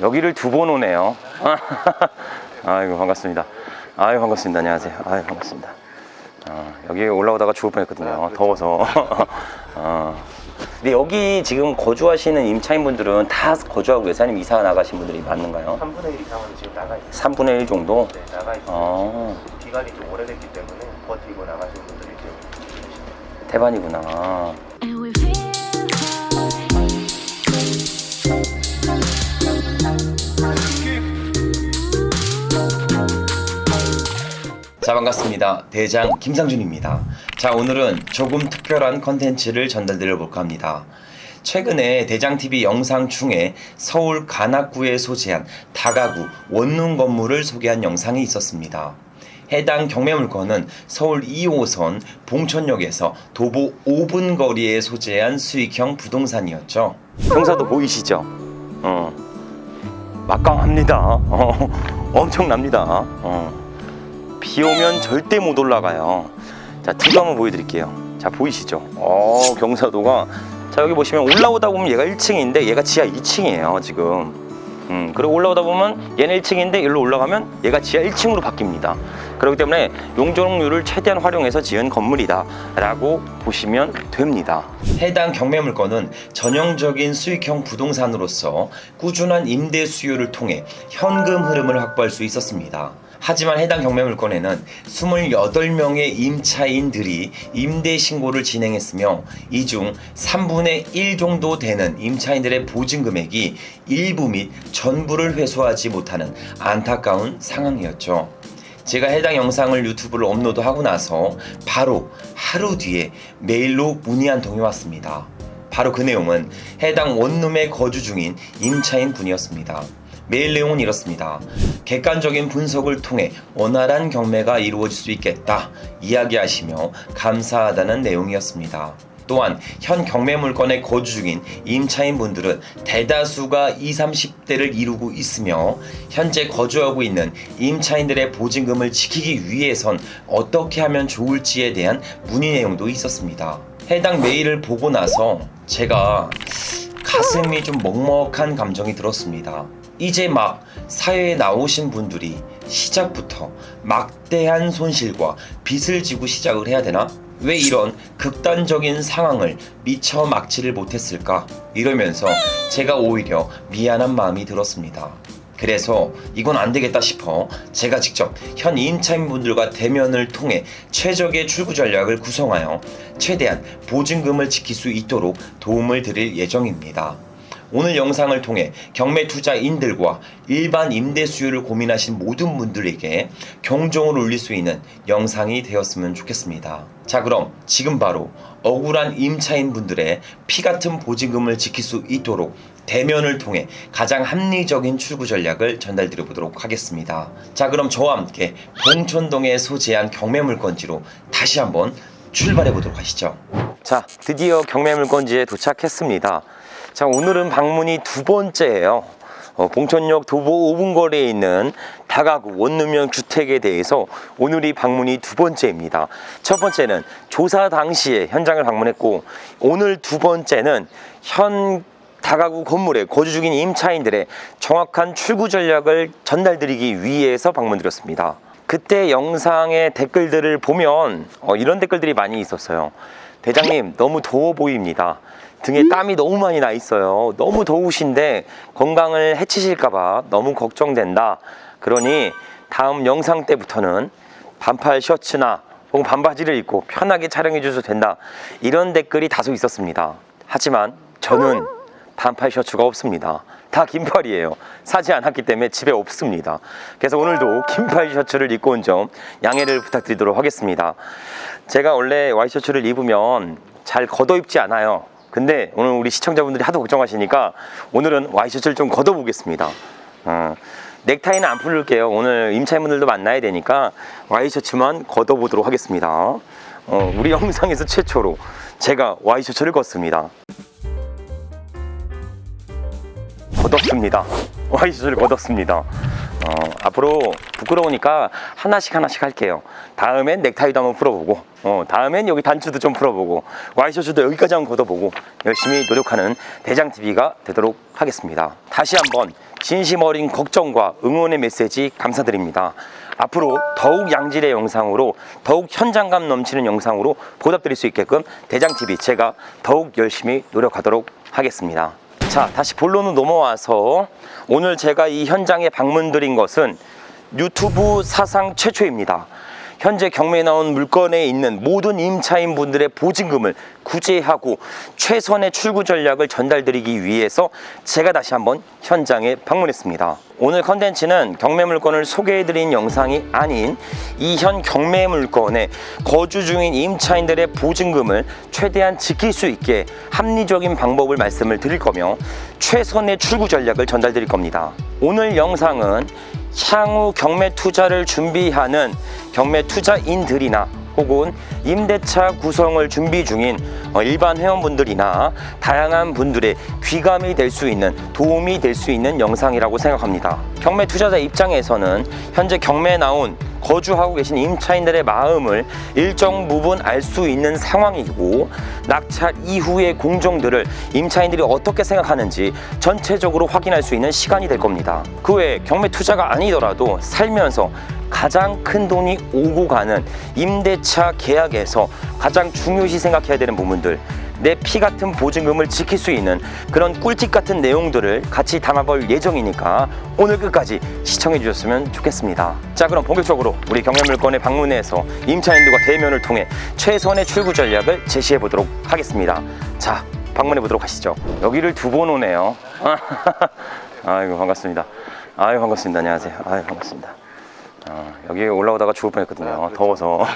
여기를 두 번 오네요. 아이고 반갑습니다. 아이고 반갑습니다. 안녕하세요. 아이고 반갑습니다. 여기 올라오다가 죽을 뻔했거든요. 더워서. 근데 여기 지금 거주하시는 임차인분들은 다 거주하고 계세요? 아니면 이사 나가신 분들이 많은가요? 3분의 1 이상은 지금 나가 있어요. 3분의 1 정도? 네, 나가 있어요. 기간이 좀 오래됐기 때문에 버티고 나가신 분들이 좀 계십니다. 대반이구나. 자, 반갑습니다. 대장 김상준입니다. 자, 오늘은 조금 특별한 컨텐츠를 전달드려 볼까 합니다. 최근에 대장TV 영상 중에 서울 관악구에 소재한 다가구 원룸 건물을 소개한 영상이 있었습니다. 해당 경매물건은 서울 2호선 봉천역에서 도보 5분 거리에 소재한 수익형 부동산이었죠. 경사도 보이시죠? 막강합니다. 엄청납니다. 비 오면 절대 못 올라가요. 자, 뒤도 한번 보여드릴게요. 자, 보이시죠? 경사도가, 자, 여기 보시면 올라오다 보면 얘가 1층인데 얘가 지하 2층이에요 지금. 그리고 올라오다 보면 얘는 1층인데 여기로 올라가면 얘가 지하 1층으로 바뀝니다. 그렇기 때문에 용적률을 최대한 활용해서 지은 건물이다 라고 보시면 됩니다. 해당 경매물건은 전형적인 수익형 부동산으로서 꾸준한 임대 수요를 통해 현금 흐름을 확보할 수 있었습니다. 하지만 해당 경매물건에는 28명의 임차인들이 임대 신고를 진행했으며 이 중 3분의 1 정도 되는 임차인들의 보증금액이 일부 및 전부를 회수하지 못하는 안타까운 상황이었죠. 제가 해당 영상을 유튜브로 업로드하고 나서 바로 하루 뒤에 메일로 문의 한 통이 왔습니다. 바로 그 내용은 해당 원룸에 거주 중인 임차인 분이었습니다. 메일 내용은 이렇습니다. 객관적인 분석을 통해 원활한 경매가 이루어질 수 있겠다 이야기하시며 감사하다는 내용이었습니다. 또한 현 경매물건에 거주 중인 임차인분들은 대다수가 20, 30대를 이루고 있으며 현재 거주하고 있는 임차인들의 보증금을 지키기 위해선 어떻게 하면 좋을지에 대한 문의 내용도 있었습니다. 해당 메일을 보고 나서 제가 가슴이 좀 먹먹한 감정이 들었습니다. 이제 막 사회에 나오신 분들이 시작부터 막대한 손실과 빚을 지고 시작을 해야 되나? 왜 이런 극단적인 상황을 미처 막지를 못했을까? 이러면서 제가 오히려 미안한 마음이 들었습니다. 그래서 이건 안 되겠다 싶어 제가 직접 현 임차인분들과 대면을 통해 최적의 출구 전략을 구성하여 최대한 보증금을 지킬 수 있도록 도움을 드릴 예정입니다. 오늘 영상을 통해 경매 투자인들과 일반 임대 수요를 고민하신 모든 분들에게 경종을 울릴 수 있는 영상이 되었으면 좋겠습니다. 자, 그럼 지금 바로 억울한 임차인 분들의 피같은 보증금을 지킬 수 있도록 대면을 통해 가장 합리적인 출구 전략을 전달드려 보도록 하겠습니다. 자, 그럼 저와 함께 봉천동에 소재한 경매물건지로 다시 한번 출발해 보도록 하시죠. 자, 드디어 경매물건지에 도착했습니다. 자, 오늘은 방문이 두 번째예요. 봉천역 도보 5분 거리에 있는 다가구 원룸형 주택에 대해서 오늘이 방문이 두 번째입니다. 첫 번째는 조사 당시에 현장을 방문했고, 오늘 두 번째는 현 다가구 건물에 거주 중인 임차인들의 정확한 출구 전략을 전달드리기 위해서 방문드렸습니다. 그때 영상의 댓글들을 보면 이런 댓글들이 많이 있었어요. 대장님, 너무 더워 보입니다. 등에 땀이 너무 많이 나 있어요. 너무 더우신데 건강을 해치실까봐 너무 걱정된다. 그러니 다음 영상 때부터는 반팔 셔츠나 혹은 반바지를 입고 편하게 촬영해 주셔도 된다. 이런 댓글이 다소 있었습니다. 하지만 저는 반팔 셔츠가 없습니다. 다 긴팔이에요. 사지 않았기 때문에 집에 없습니다. 그래서 오늘도 긴팔 셔츠를 입고 온 점 양해를 부탁드리도록 하겠습니다. 제가 원래 와이셔츠를 입으면 잘 걷어 입지 않아요. 근데 오늘 우리 시청자분들이 하도 걱정하시니까 오늘은 와이셔츠를 좀 걷어 보겠습니다. 넥타이는 안 풀을게요. 오늘 임차인분들도 만나야 되니까 와이셔츠만 걷어 보도록 하겠습니다. 우리 영상에서 최초로 제가 와이셔츠를 걷습니다. 걷었습니다. 와이셔츠를 걷었습니다. 앞으로 부끄러우니까 하나씩 할게요. 다음엔 넥타이도 한번 풀어보고, 다음엔 여기 단추도 좀 풀어보고, 와이셔츠도 여기까지 한번 걷어보고, 열심히 노력하는 대장TV가 되도록 하겠습니다. 다시 한번 진심 어린 걱정과 응원의 메시지 감사드립니다. 앞으로 더욱 양질의 영상으로, 더욱 현장감 넘치는 영상으로 보답드릴 수 있게끔 대장TV 제가 더욱 열심히 노력하도록 하겠습니다. 자, 다시 본론으로 넘어와서 오늘 제가 이 현장에 방문드린 것은 유튜브 사상 최초입니다. 현재 경매에 나온 물건에 있는 모든 임차인분들의 보증금을 구제하고 최선의 출구 전략을 전달드리기 위해서 제가 다시 한번 현장에 방문했습니다. 오늘 컨텐츠는 경매 물건을 소개해드린 영상이 아닌 이 현 경매 물건에 거주 중인 임차인들의 보증금을 최대한 지킬 수 있게 합리적인 방법을 말씀을 드릴 거며 최선의 출구 전략을 전달드릴 겁니다. 오늘 영상은 향후 경매 투자를 준비하는 경매 투자인들이나 혹은 임대차 구성을 준비 중인 일반 회원분들이나 다양한 분들의 귀감이 될 수 있는, 도움이 될 수 있는 영상이라고 생각합니다. 경매 투자자 입장에서는 현재 경매에 나온 거주하고 계신 임차인들의 마음을 일정 부분 알 수 있는 상황이고, 낙찰 이후의 공정들을 임차인들이 어떻게 생각하는지 전체적으로 확인할 수 있는 시간이 될 겁니다. 그 외에 경매 투자가 아니더라도 살면서 가장 큰 돈이 오고 가는 임대차 계약에서 가장 중요시 생각해야 되는 부분들, 내 피 같은 보증금을 지킬 수 있는 그런 꿀팁 같은 내용들을 같이 담아볼 예정이니까 오늘 끝까지 시청해 주셨으면 좋겠습니다. 자, 그럼 본격적으로 우리 경매물건에 방문해서 임차인들과 대면을 통해 최선의 출구 전략을 제시해 보도록 하겠습니다. 자, 방문해 보도록 하시죠. 여기를 두 번 오네요. 아이고, 반갑습니다. 아이고, 반갑습니다. 안녕하세요. 아이고, 반갑습니다. 여기 올라오다가 죽을 뻔했거든요. 더워서.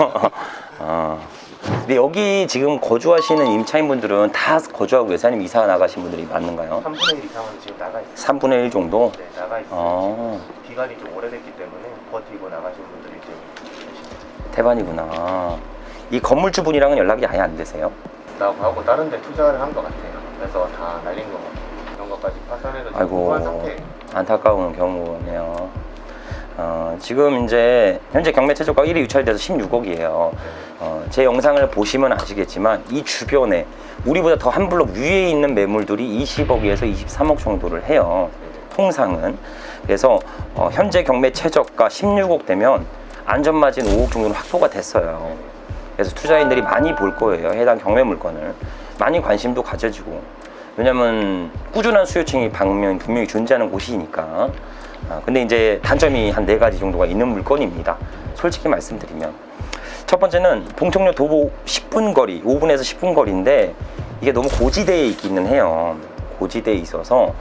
근데 여기 지금 거주하시는 임차인분들은 다 거주하고 계세요? 아니면 이사 나가신 분들이 많은가요? 3분의 1 이상은 지금 나가 있어요. 3분의 1 정도? 네, 나가 있어요. 기간이 좀 오래됐기 때문에 버티고 나가신 분들이 좀 계십니다. 대반이구나. 이 건물주분이랑은 연락이 아예 안 되세요? 나하고 하고 다른 데 투자를 한 것 같아요. 그래서 다 날린 것 같아요. 이런 것까지 파산해서 지금 아이고, 공부한 상태예요. 안타까운 경우네요. 지금 이제 현재 경매 최저가 1위 유찰돼서 16억이에요. 제 영상을 보시면 아시겠지만 이 주변에 우리보다 더 한 블록 위에 있는 매물들이 20억에서 23억 정도를 해요. 통상은. 그래서 현재 경매 최저가 16억 되면 안전마진 5억 정도는 확보가 됐어요. 그래서 투자인들이 많이 볼 거예요. 해당 경매 물건을. 많이 관심도 가져지고. 왜냐면 꾸준한 수요층이 분명히 존재하는 곳이니까. 근데 이제 단점이 한 4가지 정도가 있는 물건입니다. 솔직히 말씀드리면. 첫 번째는 봉청역 도보 10분 거리, 5분에서 10분 거리인데 이게 너무 고지대에 있기는 해요. 고지대에 있어서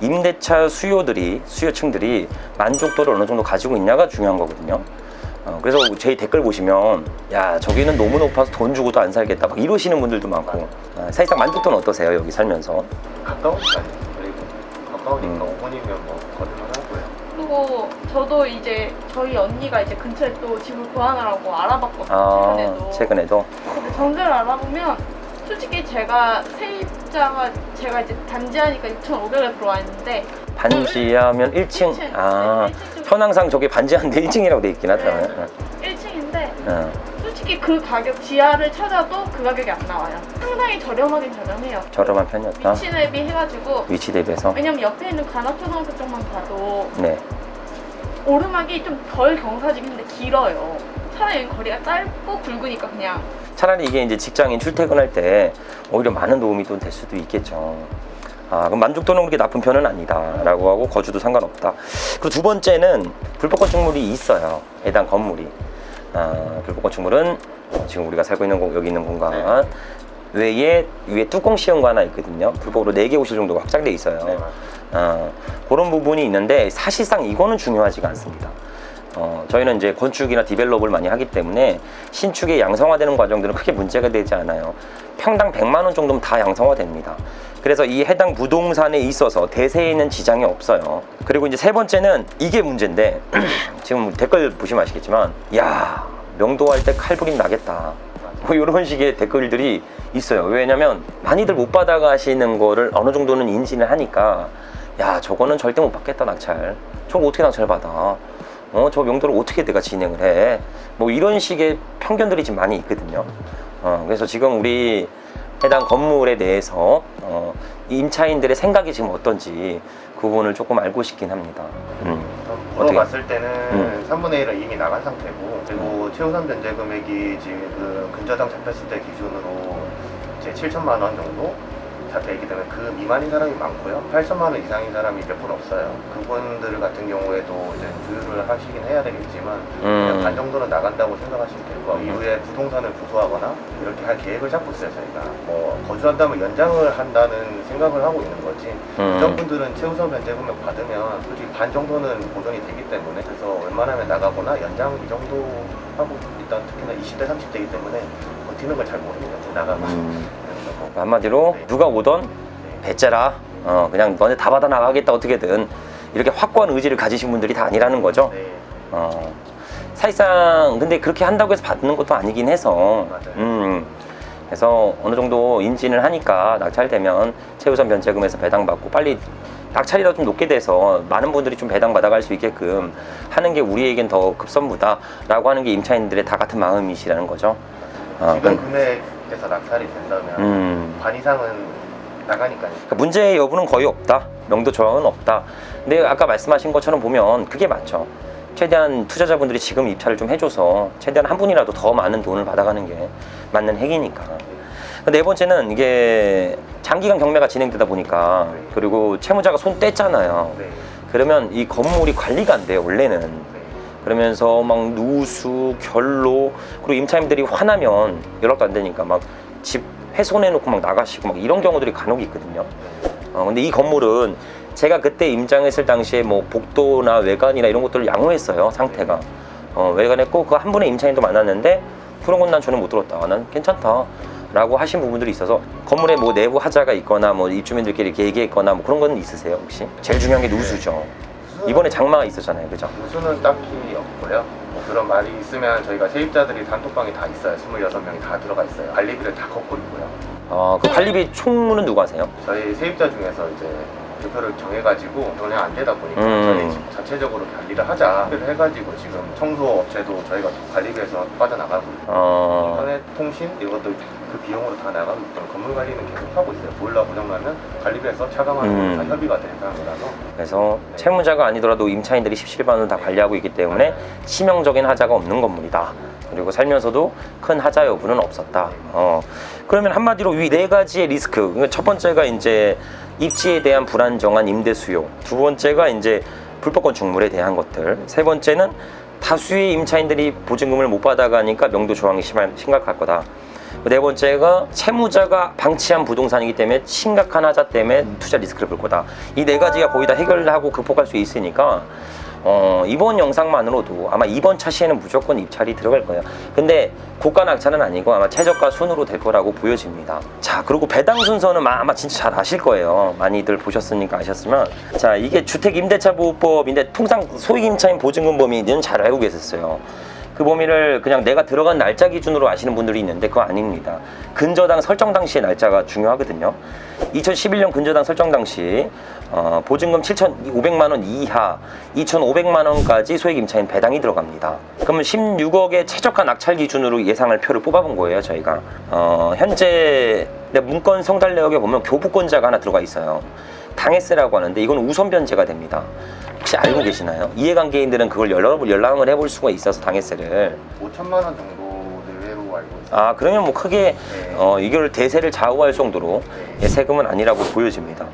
임대차 수요층들이 만족도를 어느 정도 가지고 있냐가 중요한 거거든요. 그래서 제 댓글 보시면 야, 저기는 너무 높아서 돈 주고도 안 살겠다 막 이러시는 분들도 많고. 사실상 만족도는 어떠세요? 여기 살면서? 가까우니까요. 그리고 가까우니까 5분이면 뭐 거듭하고요. 그리고 저도 이제 저희 언니가 이제 근처에 또 집을 구하느라고 알아봤거든요. 최근에도. 근데 전세를 알아보면 솔직히 제가 세입자가 제가 이제 단지하니까 6,500에 들어와 있는데 반지하면 1층. 네, 현황상 저게 반지하는데 1층이라고 돼 있긴 하더라고요. 1층인데 솔직히 그 가격 지하를 찾아도 그 가격이 안 나와요. 상당히 저렴하긴 저렴해요. 저렴한 편이었다. 위치 대비 해가지고. 위치 대비해서. 왜냐면 옆에 있는 관악초등학교 쪽만 봐도 네. 오르막이 좀 덜 경사지긴데 길어요. 차라리 여기 거리가 짧고 굵으니까 그냥. 차라리 이게 이제 직장인 출퇴근할 때 오히려 많은 도움이 또 될 수도 있겠죠. 그럼 만족도는 그렇게 나쁜 편은 아니다 라고 하고 거주도 상관없다. 그리고 두 번째는 불법 건축물이 있어요. 해당 건물이. 불법 건축물은 지금 우리가 살고 있는 여기 있는 공간 외에 위에 뚜껑 씌운 거 하나 있거든요. 불법으로 4개 호실 정도가 확장돼 있어요. 네, 그런 부분이 있는데 사실상 이거는 중요하지가 않습니다. 저희는 이제 건축이나 디벨롭을 많이 하기 때문에 신축의 양성화되는 과정들은 크게 문제가 되지 않아요. 평당 100만 원 정도면 다 양성화됩니다. 그래서 이 해당 부동산에 있어서 대세에 있는 지장이 없어요. 그리고 이제 세 번째는 이게 문제인데 지금 댓글 보시면 아시겠지만 야, 명도할 때 칼부림 나겠다 뭐 이런 식의 댓글들이 있어요. 왜냐면 많이들 못 받아가시는 거를 어느 정도는 인지를 하니까 야 저거는 절대 못 받겠다 낙찰. 저거 어떻게 낙찰 받아? 저 명도를 어떻게 내가 진행을 해? 뭐 이런 식의 편견들이 지금 많이 있거든요. 그래서 지금 우리 해당 건물에 대해서 임차인들의 생각이 지금 어떤지 그 부분을 조금 알고 싶긴 합니다. 보러 갔을 때는 3분의 1은 이미 나간 상태고, 그리고 최우선 변제 금액이 지금 근저당 잡혔을 때 기준으로 이제 7천만 원 정도 잡혀있기 때문에 그 미만인 사람이 많고요. 8천만 원 이상인 사람이 몇 분 없어요. 그분들 같은 경우에도 이제 조율을 하시긴 해야 되겠지만 그냥 반 정도는 나간다고 생각하시면 될 거고, 이후에 부동산을 구소하거나 이렇게 할 계획을 잡고 있어요. 저희가 뭐 거주한다면 연장을 한다는 생각을 하고 있는 거지, 그런 분들은 최우선 변제 금액 받으면 솔직히 반 정도는 보존이 되기 때문에, 그래서 웬만하면 나가거나 연장 이 정도 하고, 일단 특히나 20대 30대이기 때문에 버티는 걸 잘 모릅니다. 나가고 한마디로 네. 누가 오던 배째라, 그냥 너네 다 받아 나가겠다 어떻게든, 이렇게 확고한 의지를 가지신 분들이 다 아니라는 거죠. 네. 사실상 근데 그렇게 한다고 해서 받는 것도 아니긴 해서, 맞아요. 그래서 어느 정도 인지를 하니까 낙찰되면 최우선 변제금에서 배당받고 빨리 낙찰이라도 좀 높게 돼서 많은 분들이 좀 배당받아갈 수 있게끔 하는 게 우리에겐 더 급선무다라고 하는 게 임차인들의 다 같은 마음이시라는 거죠. 지금 금액에서 낙찰이 된다면 반 이상은 나가니까요. 그러니까 문제의 여부는 거의 없다. 명도 조항은 없다. 근데 아까 말씀하신 것처럼 보면 그게 맞죠. 최대한 투자자분들이 지금 입찰을 좀 해줘서 최대한 한 분이라도 더 많은 돈을 받아가는 게 맞는 행위니까. 네 번째는 이게 장기간 경매가 진행되다 보니까, 그리고 채무자가 손 뗐잖아요. 네. 그러면 이 건물이 관리가 안 돼요, 원래는. 그러면서 막 누수, 결로, 그리고 임차인들이 화나면 연락도 안 되니까 막 집 훼손해놓고 막 나가시고 막 이런 경우들이 간혹 있거든요. 근데 이 건물은 제가 그때 임장했을 당시에 뭐 복도나 외관이나 이런 것들을 양호했어요, 상태가. 외관했고 그 한 분의 임차인도 만났는데 그런 건 난 전혀 못 들었다, 난 괜찮다 라고 하신 부분들이 있어서, 건물에 뭐 내부 하자가 있거나 뭐 입주민들끼리 이렇게 얘기했거나 뭐 그런 건 있으세요 혹시? 제일 중요한 게 누수죠. 이번에 장마가 있었잖아요, 그죠? 누수는 딱히 없고요. 뭐 그런 말이 있으면 저희가 세입자들이 단톡방이 다 있어요. 26명이 다 들어가 있어요. 관리비를 다 걷고 있고요. 그 관리비 총무는 누가 하세요? 저희 세입자 중에서 이제 대표를 정해가지고 돈이 안 되다 보니까 저희 자체적으로 관리를 하자를 해가지고 지금 청소 업체도 저희가 관리비에서 빠져나가고 있고, 인터넷 통신 이런 것도 그 비용으로 다 나가고 있고, 건물 관리는 계속 하고 있어요. 보일러 고장나면 관리비에서 차감하는 다 협의가 된 상황이라서. 그래서 채무자가 아니더라도 임차인들이 십시일반으로 다 관리하고 있기 때문에 치명적인 하자가 없는 건물이다. 그리고 살면서도 큰 하자 여부는 없었다. 그러면 한마디로 이 네 가지의 리스크, 첫 번째가 이제 입지에 대한 불안정한 임대 수요, 두 번째가 이제 불법권 중물에 대한 것들, 세 번째는 다수의 임차인들이 보증금을 못 받아가니까 명도 조항이 심각할 거다. 네 번째가 채무자가 방치한 부동산이기 때문에 심각한 하자 때문에 투자 리스크를 볼 거다. 이 네 가지가 거의 다 해결하고 극복할 수 있으니까 이번 영상만으로도 아마 이번 차시에는 무조건 입찰이 들어갈 거예요. 근데 고가 낙찰은 아니고 아마 최저가 순으로 될 거라고 보여집니다. 자, 그리고 배당 순서는 아마 진짜 잘 아실 거예요. 많이들 보셨으니까 아셨으면, 자, 이게 주택임대차보호법인데 통상 소액임차인 보증금 범위는 잘 알고 계셨어요. 그 범위를 그냥 내가 들어간 날짜 기준으로 아시는 분들이 있는데 그거 아닙니다. 근저당 설정 당시의 날짜가 중요하거든요. 2011년 근저당 설정 당시 보증금 7,500만 원 이하 2,500만 원까지 소액 임차인 배당이 들어갑니다. 그러면 16억의 최저가 낙찰 기준으로 예상할 표를 뽑아본 거예요, 저희가. 현재 문건 성달 내역에 보면 교부권자가 하나 들어가 있어요. 당해세라고 하는데 이건 우선 변제가 됩니다. 혹시 알고 계시나요? 이해관계인들은 그걸 열람을 해볼 수가 있어서 당해세를 5천만 원 정도 내외로 알고 있어요. 그러면 뭐 크게 이걸 대세를 좌우할 정도로 세금은 아니라고 보여집니다.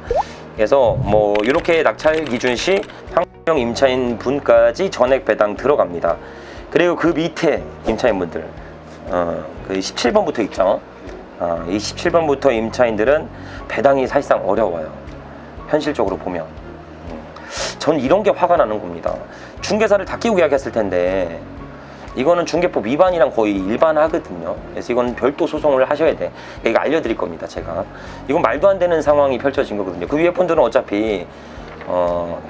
그래서 뭐 이렇게 낙찰 기준 시 상명 임차인 분까지 전액 배당 들어갑니다. 그리고 그 밑에 임차인분들 그 17번부터 있죠. 이 17번부터 임차인들은 배당이 사실상 어려워요. 현실적으로 보면. 전 이런 게 화가 나는 겁니다. 중개사를 다 끼고 계약했을 텐데 이거는 중개법 위반이랑 거의 일반하거든요. 그래서 이건 별도 소송을 하셔야 돼. 이거 알려드릴 겁니다, 제가. 이건 말도 안 되는 상황이 펼쳐진 거거든요. 그 위에 분들은 어차피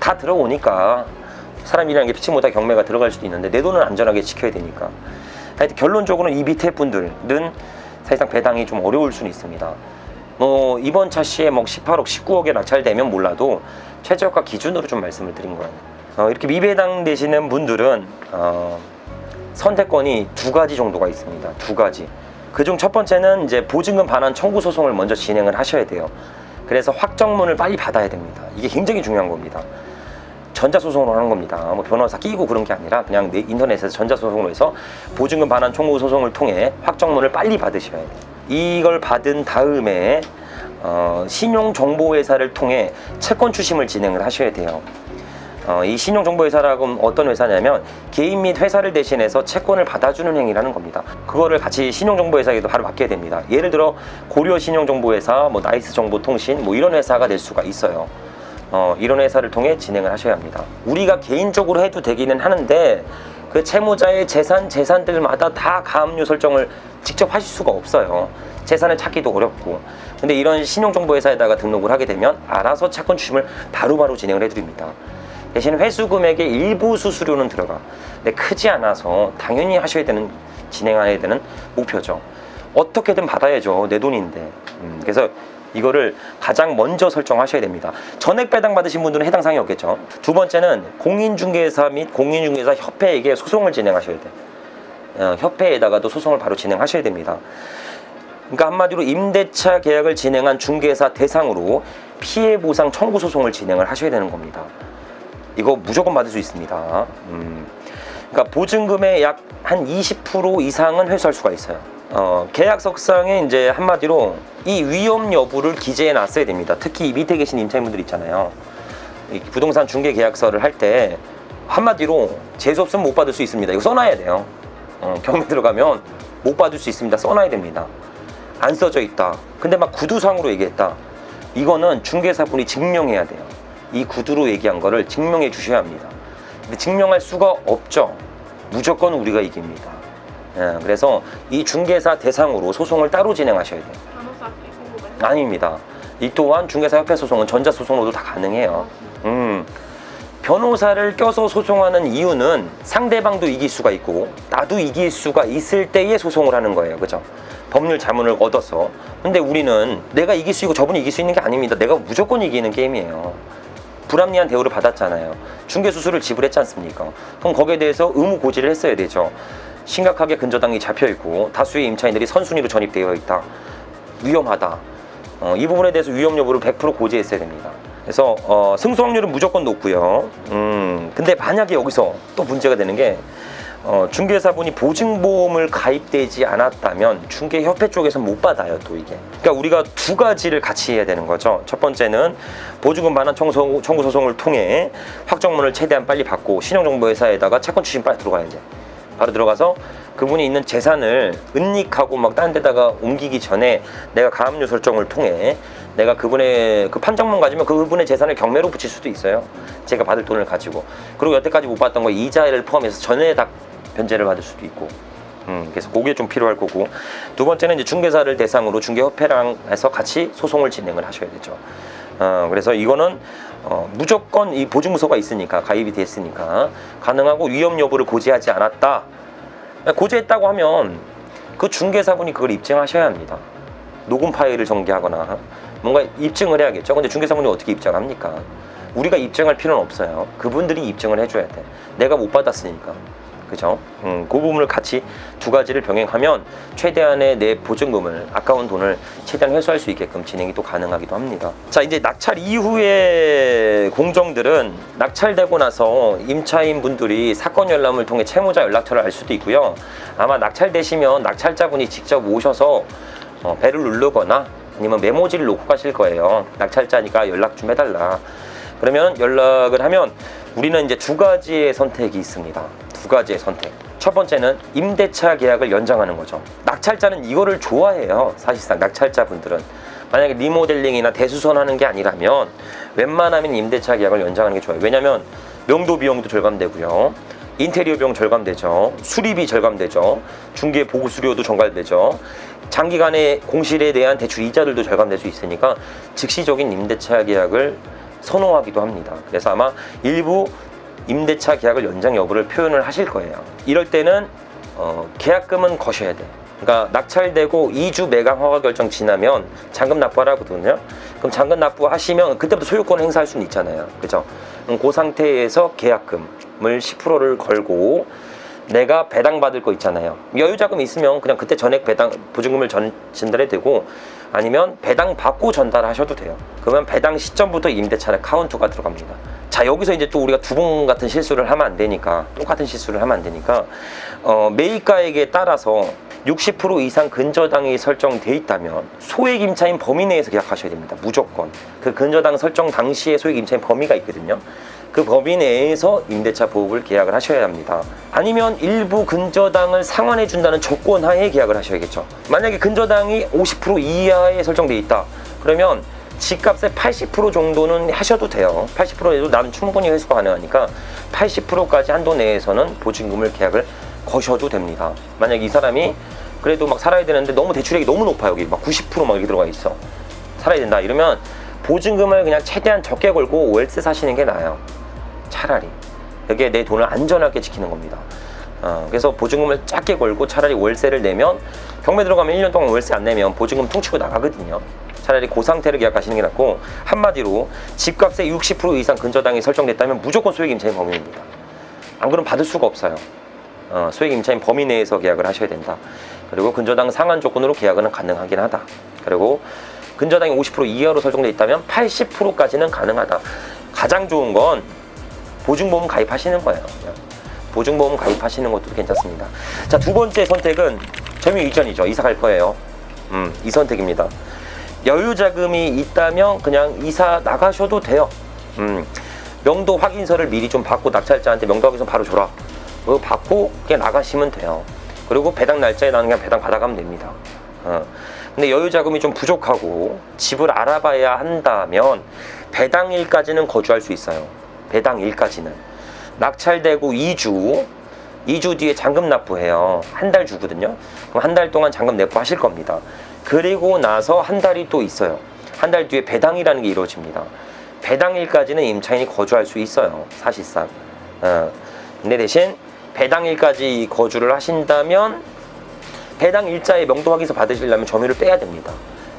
다 들어오니까 사람이라는 게 피치 못할 경매가 들어갈 수도 있는데 내 돈은 안전하게 지켜야 되니까. 하여튼 결론적으로는 이 밑에 분들은 사실상 배당이 좀 어려울 수는 있습니다. 뭐 이번 차 시에 뭐 18억, 19억에 낙찰되면 몰라도 최저가 기준으로 좀 말씀을 드린 거예요. 이렇게 미배당 되시는 분들은 선택권이 두 가지 정도가 있습니다. 두 가지. 그중 첫 번째는 이제 보증금 반환 청구 소송을 먼저 진행을 하셔야 돼요. 그래서 확정문을 빨리 받아야 됩니다. 이게 굉장히 중요한 겁니다. 전자소송으로 하는 겁니다. 뭐 변호사 끼고 그런 게 아니라 그냥 인터넷에서 전자소송으로 해서 보증금 반환 청구 소송을 통해 확정문을 빨리 받으셔야 돼요. 이걸 받은 다음에 신용정보회사를 통해 채권 추심을 진행을 하셔야 돼요. 이 신용정보회사라고 어떤 회사냐면 개인 및 회사를 대신해서 채권을 받아주는 행위라는 겁니다. 그거를 같이 신용정보회사에도 바로 맡게 됩니다. 예를 들어 고려신용정보회사, 뭐 나이스정보통신 뭐 이런 회사가 될 수가 있어요. 이런 회사를 통해 진행을 하셔야 합니다. 우리가 개인적으로 해도 되기는 하는데 그 채무자의 재산들마다 다 가압류 설정을 직접 하실 수가 없어요. 재산을 찾기도 어렵고. 근데 이런 신용정보회사에다가 등록을 하게 되면 알아서 채권 추심을 바로바로 진행을 해드립니다. 대신 회수 금액의 일부 수수료는 들어가. 근데 크지 않아서 당연히 진행해야 되는 목표죠. 어떻게든 받아야죠. 내 돈인데. 그래서 이거를 가장 먼저 설정하셔야 됩니다. 전액 배당 받으신 분들은 해당 사항이 없겠죠. 두 번째는 공인중개사 및 공인중개사 협회에게 소송을 진행하셔야 돼요. 협회에다가도 소송을 바로 진행하셔야 됩니다. 그러니까 한마디로 임대차 계약을 진행한 중개사 대상으로 피해 보상 청구 소송을 진행을 하셔야 되는 겁니다. 이거 무조건 받을 수 있습니다. 그러니까 보증금의 약 한 20% 이상은 회수할 수가 있어요. 계약서상에 이제 한마디로 이 위험 여부를 기재해 놨어야 됩니다. 특히 밑에 계신 임차인분들 있잖아요. 이 부동산 중개 계약서를 할 때 한마디로 재수 없으면 못 받을 수 있습니다. 이거 써놔야 돼요. 경매 들어가면 못 받을 수 있습니다. 써놔야 됩니다. 안 써져 있다. 근데 막 구두상으로 얘기했다. 이거는 중개사분이 증명해야 돼요. 이 구두로 얘기한 거를 증명해 주셔야 합니다. 근데 증명할 수가 없죠. 무조건 우리가 이깁니다. 그래서 이 중개사 대상으로 소송을 따로 진행하셔야 돼요. 변호사 끼고 아닙니다. 이 또한 중개사 협회 소송은 전자소송으로도 다 가능해요. 변호사를 껴서 소송하는 이유는 상대방도 이길 수가 있고 나도 이길 수가 있을 때에 소송을 하는 거예요. 그죠? 법률 자문을 얻어서. 근데 우리는 내가 이길 수 있고 저분이 이길 수 있는 게 아닙니다. 내가 무조건 이기는 게임이에요. 불합리한 대우를 받았잖아요. 중개수수료를 지불했지 않습니까? 그럼 거기에 대해서 의무 고지를 했어야 되죠. 심각하게 근저당이 잡혀있고 다수의 임차인들이 선순위로 전입되어 있다. 위험하다. 이 부분에 대해서 위험 여부를 100% 고지했어야 됩니다. 그래서 승소 확률은 무조건 높고요. 근데 만약에 여기서 또 문제가 되는 게 중개사분이 보증보험을 가입되지 않았다면 중개협회 쪽에서 못 받아요. 또 이게. 그러니까 우리가 두 가지를 같이 해야 되는 거죠. 첫 번째는 보증금 반환 청구 소송을 통해 확정문을 최대한 빨리 받고 신용정보회사에다가 채권 추심 빨리 들어가야 돼. 바로 들어가서 그분이 있는 재산을 은닉하고 막 다른 데다가 옮기기 전에 내가 가압류 설정을 통해 내가 그분의 그 판정문 가지면 그분의 재산을 경매로 붙일 수도 있어요. 제가 받을 돈을 가지고. 그리고 여태까지 못 받던 거 이자를 포함해서 전에 다 변제를 받을 수도 있고. 그래서 그게 좀 필요할 거고. 두 번째는 이제 중개사를 대상으로 중개협회랑 해서 같이 소송을 진행을 하셔야 되죠. 그래서 이거는 무조건 이 보증무서가 있으니까, 가입이 됐으니까 가능하고 위험 여부를 고지하지 않았다. 고지했다고 하면 그 중개사분이 그걸 입증하셔야 합니다. 녹음 파일을 전개하거나 뭔가 입증을 해야겠죠. 근데 중개사분이 어떻게 입증합니까? 우리가 입증할 필요는 없어요. 그분들이 입증을 해줘야 돼. 내가 못 받았으니까. 그죠? 그 부분을 같이 두 가지를 병행하면 최대한의 내 보증금을, 아까운 돈을 최대한 회수할 수 있게끔 진행이 또 가능하기도 합니다. 자, 이제 낙찰 이후의 공정들은 낙찰되고 나서 임차인 분들이 사건 열람을 통해 채무자 연락처를 알 수도 있고요. 아마 낙찰되시면 낙찰자분이 직접 오셔서 벨을 누르거나 아니면 메모지를 놓고 가실 거예요. 낙찰자니까 연락 좀 해달라. 그러면 연락을 하면 우리는 이제 두 가지의 선택이 있습니다. 두 가지의 선택. 첫 번째는 임대차 계약을 연장하는 거죠. 낙찰자는 이거를 좋아해요. 사실상 낙찰자분들은. 만약에 리모델링이나 대수선하는 게 아니라면 웬만하면 임대차 계약을 연장하는 게 좋아요. 왜냐면 명도 비용도 절감되고요. 인테리어 비용 절감되죠. 수리비 절감되죠. 중개 보고 수료도 절감되죠. 장기간의 공실에 대한 대출 이자들도 절감될 수 있으니까 즉시적인 임대차 계약을 선호하기도 합니다. 그래서 아마 일부 임대차 계약을 연장 여부를 표현을 하실 거예요. 이럴 때는 계약금은 거셔야 돼. 그러니까 낙찰되고 2주 매각 허가 결정 지나면 잔금 납부하라거든요. 그럼 잔금 납부하시면 그때부터 소유권 행사할 수는 있잖아요. 그죠? 그 상태에서 계약금을 10%를 걸고 내가 배당받을 거 있잖아요. 여유자금 있으면 그냥 그때 전액 배당 보증금을 전달해 되고 아니면 배당 받고 전달하셔도 돼요. 그러면 배당 시점부터 임대차의 카운트가 들어갑니다. 자, 여기서 이제 또 우리가 두 번 같은 실수를 하면 안 되니까, 똑같은 실수를 하면 안 되니까 매입가액에 따라서 60% 이상 근저당이 설정돼 있다면 소액 임차인 범위 내에서 계약하셔야 됩니다. 무조건. 그 근저당 설정 당시에 소액 임차인 범위가 있거든요. 그 범위 내에서 임대차 보급을 계약을 하셔야 합니다. 아니면 일부 근저당을 상환해 준다는 조건 하에 계약을 하셔야겠죠. 만약에 근저당이 50% 이하에 설정돼 있다. 그러면 집값의 80% 정도는 하셔도 돼요. 80%에도 나는 충분히 회수가 가능하니까 80%까지 한도 내에서는 보증금을 계약을 거셔도 됩니다. 만약 이 사람이 그래도 막 살아야 되는데 너무 대출액이 너무 높아, 여기 막 90% 막 이렇게 들어가 있어, 살아야 된다 이러면 보증금을 그냥 최대한 적게 걸고 월세 사시는 게 나아요. 차라리 여기에 내 돈을 안전하게 지키는 겁니다. 그래서 보증금을 작게 걸고 차라리 월세를 내면, 경매 들어가면 1년 동안 월세 안 내면 보증금 퉁치고 나가거든요. 차라리 그 상태를 계약하시는 게 낫고, 한마디로 집값의 60% 이상 근저당이 설정됐다면 무조건 소액 임차인 범위입니다. 안 그러면 받을 수가 없어요. 소액 임차인 범위 내에서 계약을 하셔야 된다. 그리고 근저당 상한 조건으로 계약은 가능하긴 하다. 그리고 근저당이 50% 이하로 설정돼 있다면 80%까지는 가능하다. 가장 좋은 건 보증보험 가입하시는 거예요. 보증보험 가입하시는 것도 괜찮습니다. 자, 두 번째 선택은 점유 이전이죠. 이사 갈 거예요. 이 선택입니다. 여유 자금이 있다면 그냥 이사 나가셔도 돼요. 명도 확인서를 미리 좀 받고, 낙찰자한테 명도 확인서 바로 줘라. 그거 받고 그냥 나가시면 돼요. 그리고 배당 날짜에 나는 그냥 배당 받아가면 됩니다. 근데 여유 자금이 좀 부족하고 집을 알아봐야 한다면 배당일까지는 거주할 수 있어요. 배당일까지는. 낙찰되고 2주 뒤에 잔금 납부해요. 한 달 주거든요. 그럼 한 달 동안 잔금 납부하실 겁니다. 그리고 나서 한 달이 또 있어요. 한 달 뒤에 배당이라는 게 이루어집니다. 배당일까지는 임차인이 거주할 수 있어요, 사실상. 근데 대신 배당일까지 거주를 하신다면 배당일자에 명도 확인서 받으시려면 점유를 빼야 됩니다.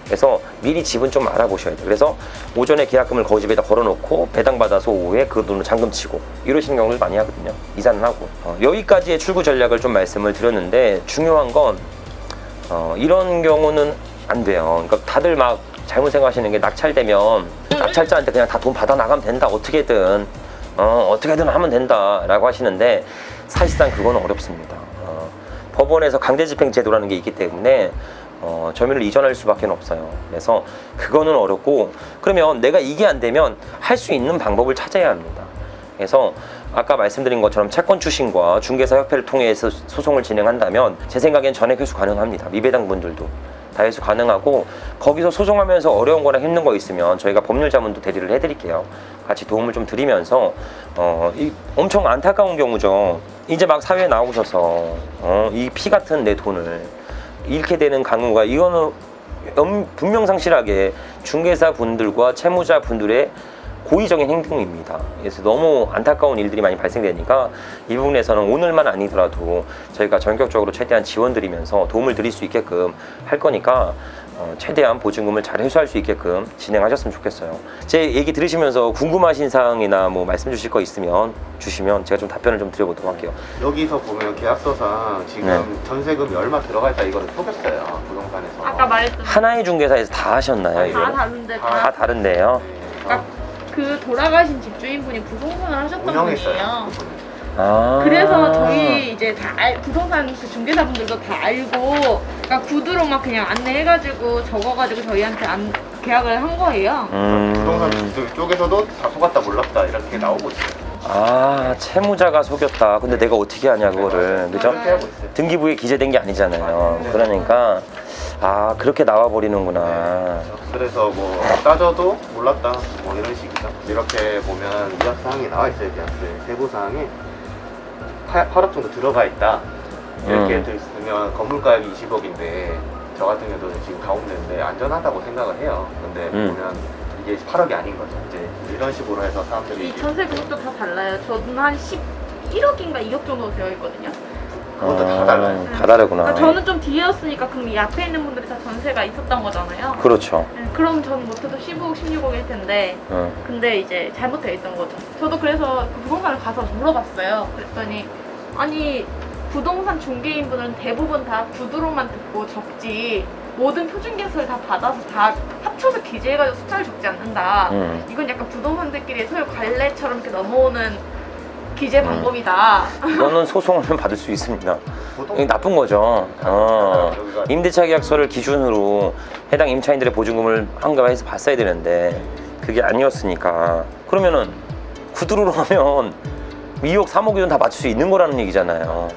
그래서 미리 집은 좀 알아보셔야 돼요. 그래서 오전에 계약금을 그 집에다 걸어놓고 배당받아서 오후에 그 돈을 잔금 치고 이러시는 경우를 많이 하거든요. 이사는 하고. 여기까지의 출구 전략을 좀 말씀을 드렸는데, 중요한 건 이런 경우는 안 돼요. 그러니까 다들 막 잘못 생각하시는 게, 낙찰되면 낙찰자한테 그냥 다 돈 받아 나가면 된다, 어떻게든 하면 된다 라고 하시는데, 사실상 그건 어렵습니다. 법원에서 강제집행 제도라는 게 있기 때문에 점유를 이전할 수밖에 없어요. 그래서 그거는 어렵고, 그러면 내가 이게 안 되면 할 수 있는 방법을 찾아야 합니다. 그래서 아까 말씀드린 것처럼 채권 추신과 중개사 협회를 통해서 소송을 진행한다면 제 생각엔 전액 회수 가능합니다. 미배당 분들도 다 회수 가능하고, 거기서 소송하면서 어려운 거나 힘든 거 있으면 저희가 법률 자문도 대리를 해드릴게요. 같이 도움을 좀 드리면서 엄청 안타까운 경우죠. 이제 막 사회에 나오셔서 이 피 같은 내 돈을 잃게 되는 경우가, 이거는 분명상실하게 중개사 분들과 채무자 분들의 고의적인 행동입니다. 그래서 너무 안타까운 일들이 많이 발생되니까 이 부분에서는 오늘만 아니더라도 저희가 전격적으로 최대한 지원드리면서 도움을 드릴 수 있게끔 할 거니까 최대한 보증금을 잘 회수할 수 있게끔 진행하셨으면 좋겠어요. 제 얘기 들으시면서 궁금하신 사항이나 뭐 말씀 주실 거 있으면 주시면 제가 좀 답변을 좀 드려보도록 할게요. 여기서 보면 계약서상 지금 전세금이 얼마 들어가 있다 이거를 속였어요, 부동산에서. 아까 말했던 하나의 중개사에서 다 하셨나요? 다 이거? 다른데 다 다른데요? 그러니까 그 돌아가신 집주인분이 부동산을 하셨던 운영했어요. 분이에요. 아. 그래서 저희 이제 다 부동산 그 중개사분들도 다 알고, 그러니까 구두로 막 그냥 안내해가지고 적어가지고 저희한테 계약을 한 거예요. 부동산 집들 쪽에서도 다 속았다 몰랐다 이렇게 나오고 있어요. 아, 채무자가 속였다. 근데 내가 어떻게 하냐 그거를, 그죠? 그렇게 하고 있어요. 등기부에 기재된 게 아니잖아요. 그러니까 그렇게 나와 버리는구나. 그래서 뭐 따져도 몰랐다 뭐 이런 식이죠. 이렇게 보면 위약 사항이 나와 있어요. 계약서에 세부 사항이 8억 정도 들어가 있다 이렇게 들으면 건물가액이 20억인데 저 같은 경우는 지금 가운데인데 안전하다고 생각을 해요. 근데 보면 이게 8억이 아닌 거죠. 이제 이런 식으로 해서 사람들이 이 전세 금액도 다 달라요. 저는 한 11억인가 2억 정도 되어 있거든요. 그것도 다 달라요. 다 다르구나. 그러니까 저는 좀 뒤였으니까 그럼 이 앞에 있는 분들이 다 전세가 있었던 거잖아요. 그렇죠. 네, 그럼 저는 못해도 15억, 16억일 텐데 근데 이제 잘못되어 있던 거죠. 저도 그래서 그 부동산을 가서 물어봤어요. 그랬더니 아니 부동산 중개인분들은 대부분 다 구두로만 듣고 적지 모든 표준계획서를 다 받아서 다 합쳐서 기재해가지고 숫자를 적지 않는다. 이건 약간 부동산들끼리 소유 관례처럼 이렇게 넘어오는 기재 방법이다. 이거는 소송을 받을 수 있습니다. 보통 이게 나쁜 거죠. 임대차 계약서를 기준으로 해당 임차인들의 보증금을 한가해서 봤어야 되는데 그게 아니었으니까 그러면은 구두로 하면 2억, 3억이든 다 맞출 수 있는 거라는 얘기잖아요.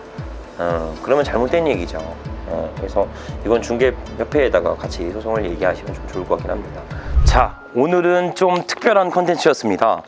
그러면 잘못된 얘기죠. 그래서 이건 중개협회에다가 같이 소송을 얘기하시면 좀 좋을 것 같긴 합니다. 자, 오늘은 좀 특별한 컨텐츠였습니다.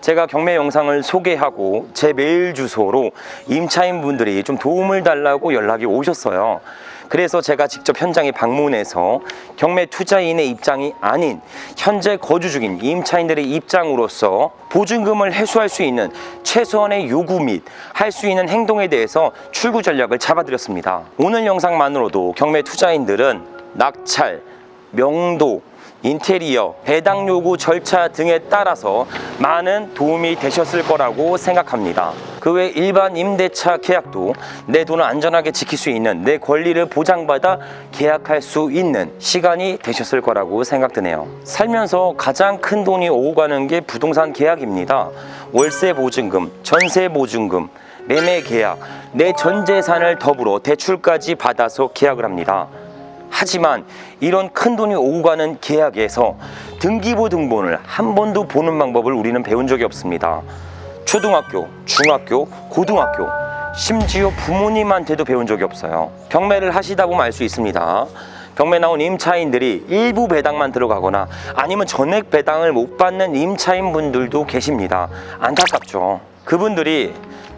제가 경매 영상을 소개하고 제 메일 주소로 임차인분들이 좀 도움을 달라고 연락이 오셨어요. 그래서 제가 직접 현장에 방문해서 경매 투자인의 입장이 아닌 현재 거주 중인 임차인들의 입장으로서 보증금을 회수할 수 있는 최소한의 요구 및 할 수 있는 행동에 대해서 출구 전략을 잡아드렸습니다. 오늘 영상만으로도 경매 투자인들은 낙찰, 명도, 인테리어, 배당 요구 절차 등에 따라서 많은 도움이 되셨을 거라고 생각합니다. 그 외 일반 임대차 계약도 내 돈을 안전하게 지킬 수 있는, 내 권리를 보장받아 계약할 수 있는 시간이 되셨을 거라고 생각드네요. 살면서 가장 큰 돈이 오고 가는 게 부동산 계약입니다. 월세 보증금, 전세 보증금, 매매 계약, 내 전 재산을 더불어 대출까지 받아서 계약을 합니다. 하지만 이런 큰 돈이 오고 가는 계약에서 등기부 등본을 한 번도 보는 방법을 우리는 배운 적이 없습니다. 초등학교, 중학교, 고등학교, 심지어 부모님한테도 배운 적이 없어요. 경매를 하시다 보면 알 수 있습니다. 경매 나온 임차인들이 일부 배당만 들어가거나 아니면 전액 배당을 못 받는 임차인분들도 계십니다. 안타깝죠. 그분들이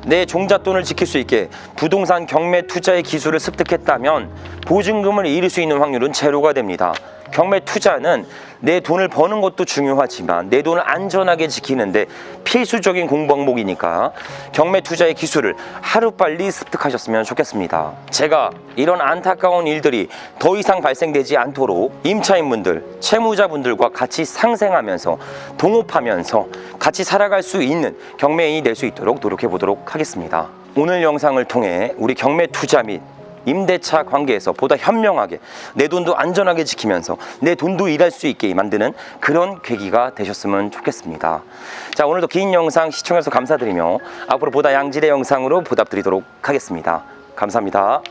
내 종잣돈을 지킬 수 있게 부동산 경매 투자의 기술을 습득했다면 보증금을 잃을 수 있는 확률은 제로가 됩니다. 경매 투자는 내 돈을 버는 것도 중요하지만 내 돈을 안전하게 지키는데 필수적인 공방목이니까 경매 투자의 기술을 하루빨리 습득하셨으면 좋겠습니다. 제가 이런 안타까운 일들이 더 이상 발생되지 않도록 임차인분들, 채무자분들과 같이 상생하면서 동업하면서 같이 살아갈 수 있는 경매인이 될 수 있도록 노력해 보도록 하겠습니다. 오늘 영상을 통해 우리 경매 투자 및 임대차 관계에서 보다 현명하게 내 돈도 안전하게 지키면서 내 돈도 일할 수 있게 만드는 그런 계기가 되셨으면 좋겠습니다. 자, 오늘도 긴 영상 시청해주셔서 감사드리며 앞으로 보다 양질의 영상으로 보답드리도록 하겠습니다. 감사합니다.